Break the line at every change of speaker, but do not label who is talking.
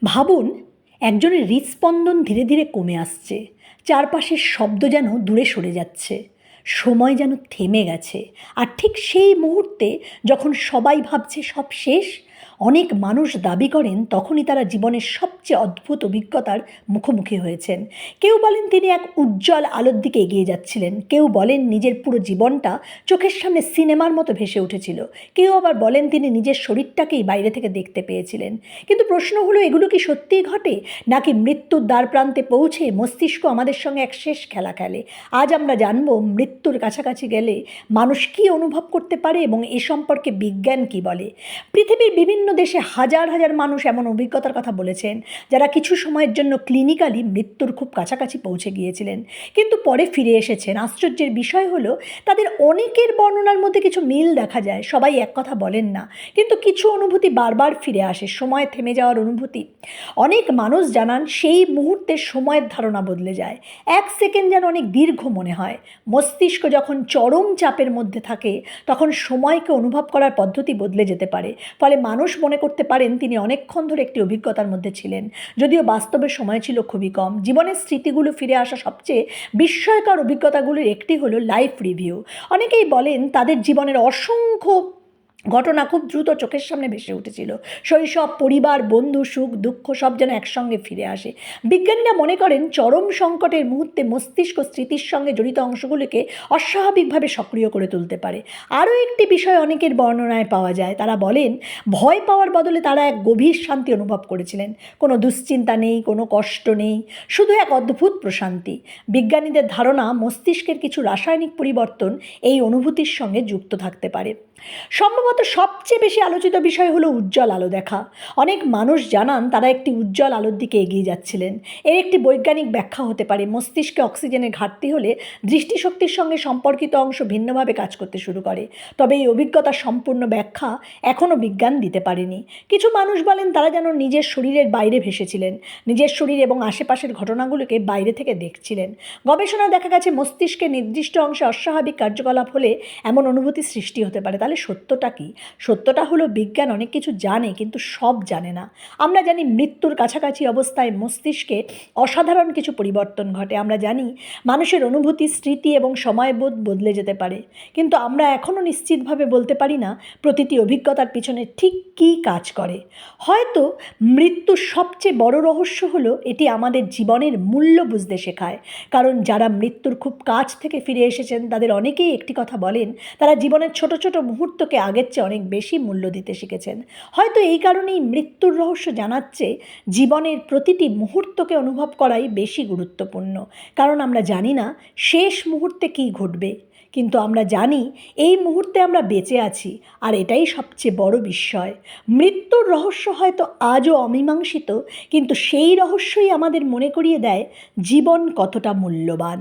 ভাবুন, একজনের হৃৎস্পন্দন ধীরে ধীরে কমে আসছে, চারপাশের শব্দ যেন দূরে সরে যাচ্ছে, সময় যেন থেমে গেছে। আর ঠিক সেই মুহূর্তে যখন সবাই ভাবছে সব শেষ, অনেক মানুষ দাবি করেন তখনই তারা জীবনের সবচেয়ে অদ্ভুত অভিজ্ঞতার মুখোমুখি হয়েছেন। কেউ বলেন তিনি এক উজ্জ্বল আলোর দিকে এগিয়ে যাচ্ছিলেন, কেউ বলেন নিজের পুরো জীবনটা চোখের সামনে সিনেমার মতো ভেসে উঠেছিল, কেউ আবার বলেন তিনি নিজের শরীরটাকেই বাইরে থেকে দেখতে পেয়েছিলেন। কিন্তু প্রশ্ন হলো, এগুলো কি সত্যিই ঘটে, নাকি মৃত্যুর দ্বার প্রান্তে পৌঁছে মস্তিষ্ক আমাদের সঙ্গে এক শেষ খেলা খেলে? আজ আমরা জানব মৃত্যুর কাছাকাছি গেলে মানুষ কী অনুভব করতে পারে এবং এ সম্পর্কে বিজ্ঞান কী বলে। পৃথিবীর বিভিন্ন দেশে হাজার হাজার মানুষ এমন অভিজ্ঞতার কথা বলেছেন যারা কিছু সময়ের জন্য ক্লিনিক্যালি মৃত্যুর খুব কাছাকাছি পৌঁছে গিয়েছিলেন, কিন্তু পরে ফিরে এসেছেন। আশ্চর্যের বিষয় হলো, তাদের অনেকের বর্ণনার মধ্যে কিছু মিল দেখা যায়। সবাই এক কথা বলেন না, কিন্তু কিছু অনুভূতি বারবার ফিরে আসে, সময় থেমে যাওয়ার অনুভূতি। অনেক মানুষ জানান সেই মুহূর্তে সময়ের ধারণা বদলে যায়, এক সেকেন্ড যেন অনেক দীর্ঘ মনে হয়। মস্তিষ্ক যখন চরম চাপের মধ্যে থাকে তখন সময়কে অনুভব করার পদ্ধতি বদলে যেতে পারে। ফলে মানুষ মনে করতে পারেন তিনি অনেকক্ষণ ধরে একটি অভিজ্ঞতার মধ্যে ছিলেন, যদিও বাস্তবে সময় ছিল খুবই কম। জীবনের স্মৃতিগুলো ফিরে আসা সবচেয়ে বিস্ময়কর অভিজ্ঞতাগুলির একটি হলো লাইফ রিভিউ। অনেকেই বলেন তাদের জীবনের অসংখ্য ঘটনা খুব দ্রুত চোখের সামনে ভেসে উঠেছিল। শৈশব, পরিবার, বন্ধু, সুখ দুঃখ সব যেন একসঙ্গে ফিরে আসে। বিজ্ঞানীরা মনে করেন চরম সংকটের মুহূর্তে মস্তিষ্ক স্মৃতির সঙ্গে জড়িত অংশগুলিকে অস্বাভাবিকভাবে সক্রিয় করে তুলতে পারে। আরও একটি বিষয় অনেকের বর্ণনায় পাওয়া যায়, তারা বলেন ভয় পাওয়ার বদলে তারা এক গভীর শান্তি অনুভব করেছিলেন। কোনো দুশ্চিন্তা নেই, কোনো কষ্ট নেই, শুধু এক অদ্ভুত প্রশান্তি। বিজ্ঞানীদের ধারণা মস্তিষ্কের কিছু রাসায়নিক পরিবর্তন এই অনুভূতির সঙ্গে যুক্ত থাকতে পারে। সম্ভবত সবচেয়ে বেশি আলোচিত বিষয় হলো উজ্জ্বল আলো দেখা। অনেক মানুষ জানান তারা একটি উজ্জ্বল আলোর দিকে এগিয়ে যাচ্ছিলেন। এর একটি বৈজ্ঞানিক ব্যাখ্যা হতে পারে, মস্তিষ্কে অক্সিজেনের ঘাটতি হলে দৃষ্টিশক্তির সঙ্গে সম্পর্কিত অংশ ভিন্নভাবে কাজ করতে শুরু করে। তবে এই অভিজ্ঞতার সম্পূর্ণ ব্যাখ্যা এখনও বিজ্ঞান দিতে পারেনি। কিছু মানুষ বলেন তারা যেন নিজের শরীরের বাইরে ভেসেছিলেন, নিজের শরীর এবং আশেপাশের ঘটনাগুলোকে বাইরে থেকে দেখছিলেন। গবেষণায় দেখা গেছে মস্তিষ্কের নির্দিষ্ট অংশে অস্বাভাবিক কার্যকলাপ হলে এমন অনুভূতি সৃষ্টি হতে পারে। তাহলে সত্যটা কি? সত্যটা হলো বিজ্ঞান অনেক কিছু জানে, কিন্তু সব জানে না। আমরা জানি মৃত্যুর কাছাকাছি অবস্থায় মস্তিষ্কে অসাধারণ কিছু পরিবর্তন ঘটে। আমরা জানি মানুষের অনুভূতি, স্মৃতি এবং সময়বোধ বদলে যেতে পারে, কিন্তু আমরা এখনও নিশ্চিতভাবে বলতে পারি না প্রতিটি অভিজ্ঞতার পিছনে ঠিক কী কাজ করে। হয়তো মৃত্যুর সবচেয়ে বড় রহস্য হলো এটি আমাদের জীবনের মূল্য বুঝতে শেখায়। কারণ যারা মৃত্যুর খুব কাছ থেকে ফিরে এসেছেন তাদের অনেকেই একটি কথা বলেন, তারা জীবনের ছোট ছোট মুহূর্তকে আগের চেয়ে অনেক বেশি মূল্য দিতে শিখেছেন। হয়তো এই কারণেই মৃত্যুর রহস্য জানাচ্ছে জীবনের প্রতিটি মুহূর্তকে অনুভব করাই বেশি গুরুত্বপূর্ণ। কারণ আমরা জানি না শেষ মুহূর্তে কী ঘটবে, কিন্তু আমরা জানি এই মুহূর্তে আমরা বেঁচে আছি, আর এটাই সবচেয়ে বড় বিস্ময়। মৃত্যুর রহস্য হয়তো আজও অমীমাংসিত, কিন্তু সেই রহস্যই আমাদের মনে করিয়ে দেয় জীবন কতটা মূল্যবান।